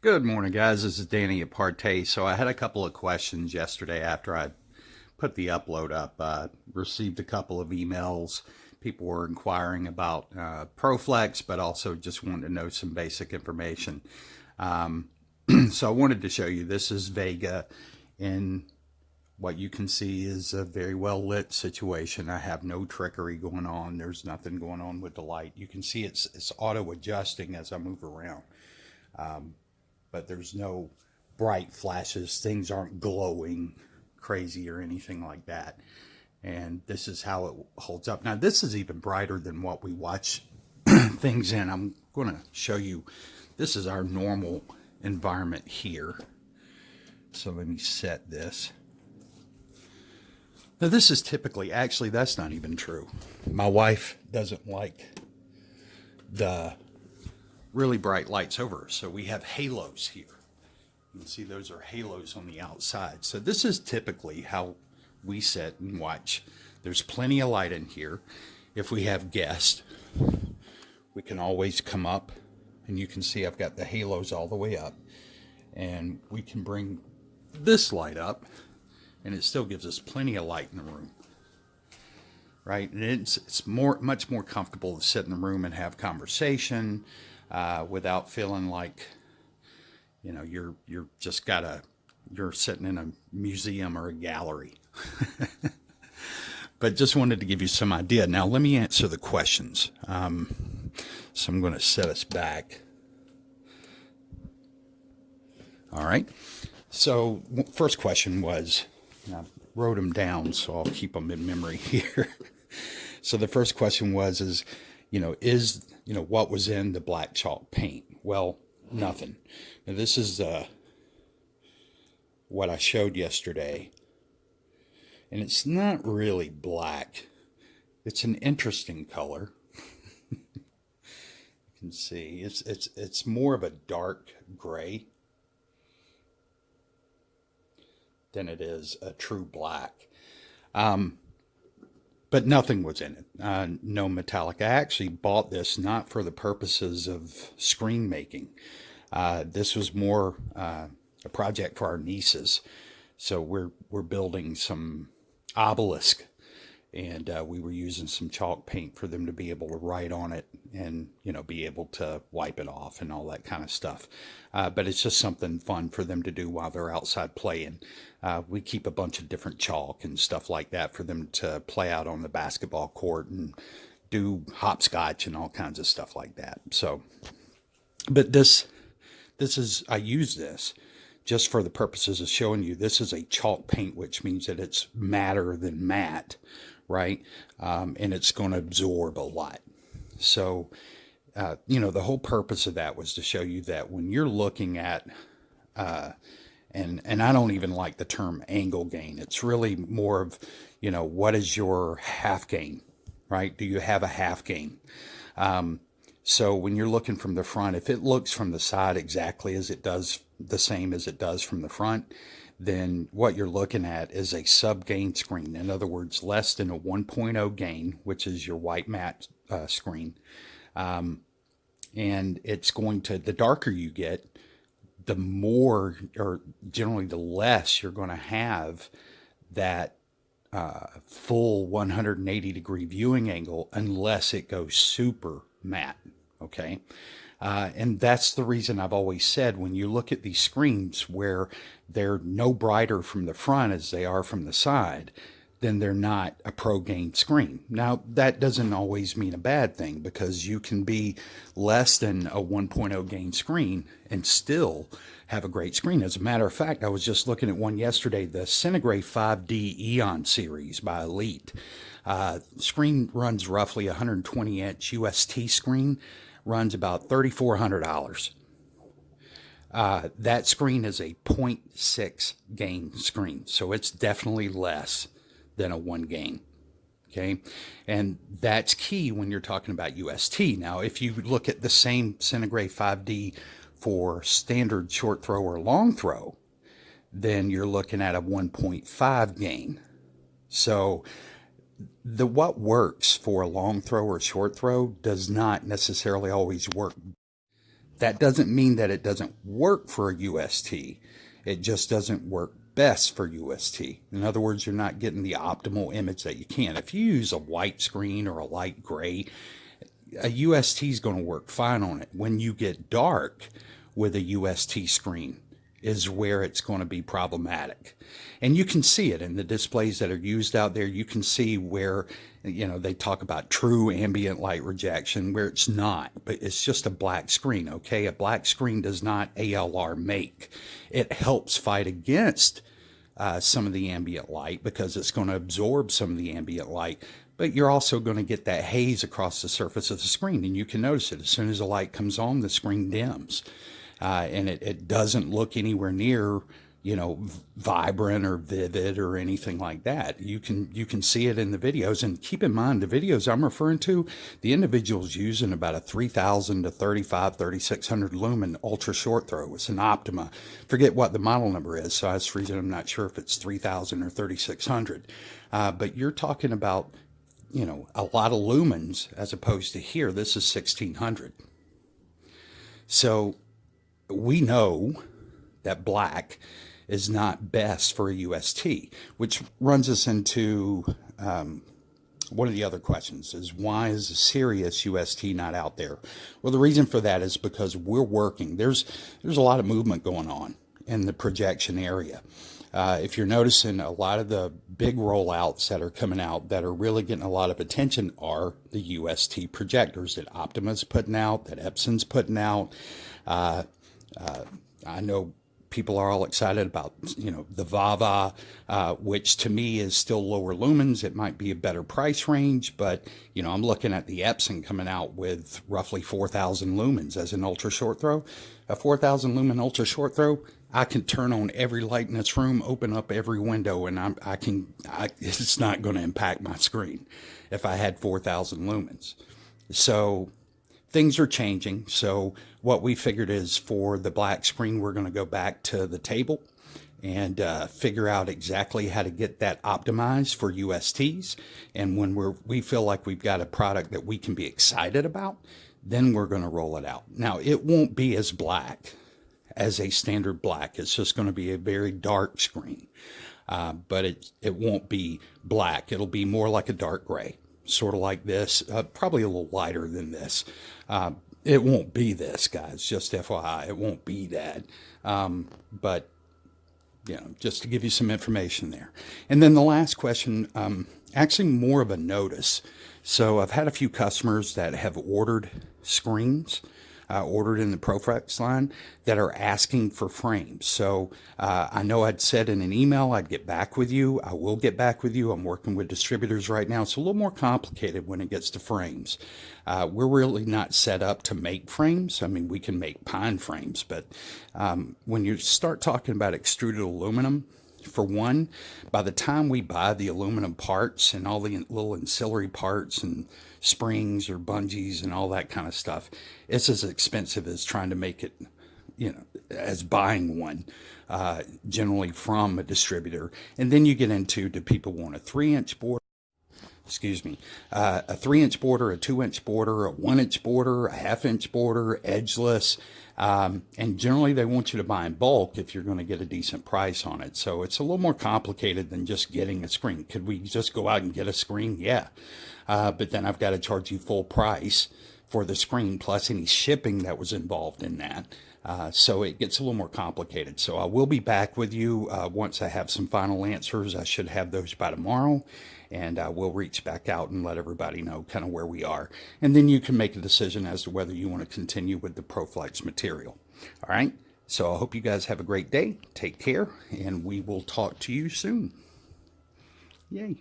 Good morning, guys. This is Danny at Partay. So I had a couple of questions yesterday after I put the upload up. Received a couple of emails. People were inquiring about ProFlex, but also just wanted to know some basic information. Um, so I wanted to show you this is Vega, and what you can see is a very well lit situation. I have no trickery going on. There's nothing going on with the light. You can see it's auto adjusting as I move around. But there's no bright flashes. Things aren't glowing crazy or anything like that. And this is how it holds up. Now, this is even brighter than what we watch things in. I'm going to show you. This is our normal environment here. So let me set this. Now, this is typically, actually, that's not even true. My wife doesn't like the really bright lights over her. So we have halos here. You can see those are halos on the outside. So this is typically how we sit and watch. There's plenty of light in here. If we have guests, we can always come up, and you can see I've got the halos all the way up, and we can bring this light up, and it still gives us plenty of light in the room. Right? And it's much more comfortable to sit in the room and have conversation without feeling like, you know, you're sitting in a museum or a gallery. But just wanted to give you some idea. Now let me answer the questions. So I'm going to set us back. All right. So first question was, I wrote them down, so I'll keep them in memory here. So the first question was, what was in the black chalk paint? Well, nothing. Now this is what I showed yesterday, and it's not really black. It's an interesting color. You can see it's more of a dark gray than it is a true black. But nothing was in it. No metallic. I actually bought this not for the purposes of screen making. This was more a project for our nieces. So we're building some obelisk, and we were using some chalk paint for them to be able to write on it and be able to wipe it off and all that kind of stuff. But it's just something fun for them to do while they're outside playing. We keep a bunch of different chalk and stuff like that for them to play out on the basketball court and do hopscotch and all kinds of stuff like that. So, but I use this just for the purposes of showing you this is a chalk paint, which means that it's matter than matte, right? And it's going to absorb a lot. So, the whole purpose of that was to show you that when you're looking at, and I don't even like the term angle gain. It's really more of, what is your half gain, right? Do you have a half gain? So when you're looking from the front, if it looks from the side exactly as it does, the same as it does from the front, then what you're looking at is a sub-gain screen. In other words, less than a 1.0 gain, which is your white matte screen. And it's going to, the darker you get, the more, or generally the less you're going to have that full 180 degree viewing angle unless it goes super matte. Okay. And that's the reason I've always said when you look at these screens where they're no brighter from the front as they are from the side, then they're not a pro gain screen. Now, that doesn't always mean a bad thing, because you can be less than a 1.0 gain screen and still have a great screen. As a matter of fact, I was just looking at one yesterday, the Cine 5D Eon series by Elite. Screen runs roughly 120 inch UST screen, runs about $3,400. That screen is a 0.6 gain screen, so it's definitely less than a 1 gain. Okay, and that's key when you're talking about UST. Now, if you look at the same Cine 5D for standard short throw or long throw, then you're looking at a 1.5 gain. So what works for a long throw or short throw does not necessarily always work. That doesn't mean that it doesn't work for a UST. It just doesn't work best for UST. In other words, you're not getting the optimal image that you can. If you use a white screen or a light gray, a UST is going to work fine on it. When you get dark with a UST screen is where it's going to be problematic. And you can see it in the displays that are used out there. You can see where, they talk about true ambient light rejection, where it's not, but it's just a black screen, okay? A black screen does not ALR make. It helps fight against some of the ambient light because it's going to absorb some of the ambient light, but you're also going to get that haze across the surface of the screen, and you can notice it. As soon as the light comes on, the screen dims, and it doesn't look anywhere near, vibrant or vivid or anything like that. You can see it in the videos, and keep in mind the videos I'm referring to, the individual's using about a 3000 to 3600 lumen ultra short throw. It's an Optima. Forget what the model number is, so that's the reason I'm not sure if it's 3000 or 3600. But you're talking about, a lot of lumens as opposed to here. This is 1600. So we know that black is not best for a UST, which runs us into one of the other questions is, why is a Sirius UST not out there? Well, the reason for that is because we're working. There's a lot of movement going on in the projection area. If you're noticing, a lot of the big rollouts that are coming out that are really getting a lot of attention are the UST projectors that Optima's putting out, that Epson's putting out. I know people are all excited about, the Vava, which to me is still lower lumens. It might be a better price range, but, I'm looking at the Epson coming out with roughly 4,000 lumens as an ultra short throw. A 4,000 lumen ultra short throw, I can turn on every light in this room, open up every window, and it's not going to impact my screen if I had 4,000 lumens. So things are changing. So what we figured is, for the black screen, we're going to go back to the table and figure out exactly how to get that optimized for USTs. And when we feel like we've got a product that we can be excited about, then we're going to roll it out. Now, it won't be as black as a standard black. It's just going to be a very dark screen, but it won't be black. It'll be more like a dark gray, sort of like this, probably a little lighter than this. It won't be this, guys, just FYI, it won't be that. But, just to give you some information there. And then the last question, actually more of a notice. So I've had a few customers that have ordered screens, ordered in the ProFlex line, that are asking for frames. So I know I'd said in an email I'd get back with you. I will get back with you. I'm working with distributors right now. It's a little more complicated when it gets to frames. We're really not set up to make frames. I mean, we can make pine frames, but when you start talking about extruded aluminum, for one, by the time we buy the aluminum parts and all the little ancillary parts and springs or bungees and all that kind of stuff, it's as expensive as trying to make it, as buying one, generally from a distributor. And then you get into, do people want a 3-inch board? A 3-inch border, a 2-inch border, a 1-inch border, a 1/2-inch border, edgeless. And generally they want you to buy in bulk if you're going to get a decent price on it. So it's a little more complicated than just getting a screen. Could we just go out and get a screen? Yeah. But then I've got to charge you full price for the screen plus any shipping that was involved in that. So it gets a little more complicated. So I will be back with you once I have some final answers. I should have those by tomorrow, and we'll reach back out and let everybody know kind of where we are. And then you can make a decision as to whether you want to continue with the ProFlex material. All right. So I hope you guys have a great day. Take care, and we will talk to you soon. Yay.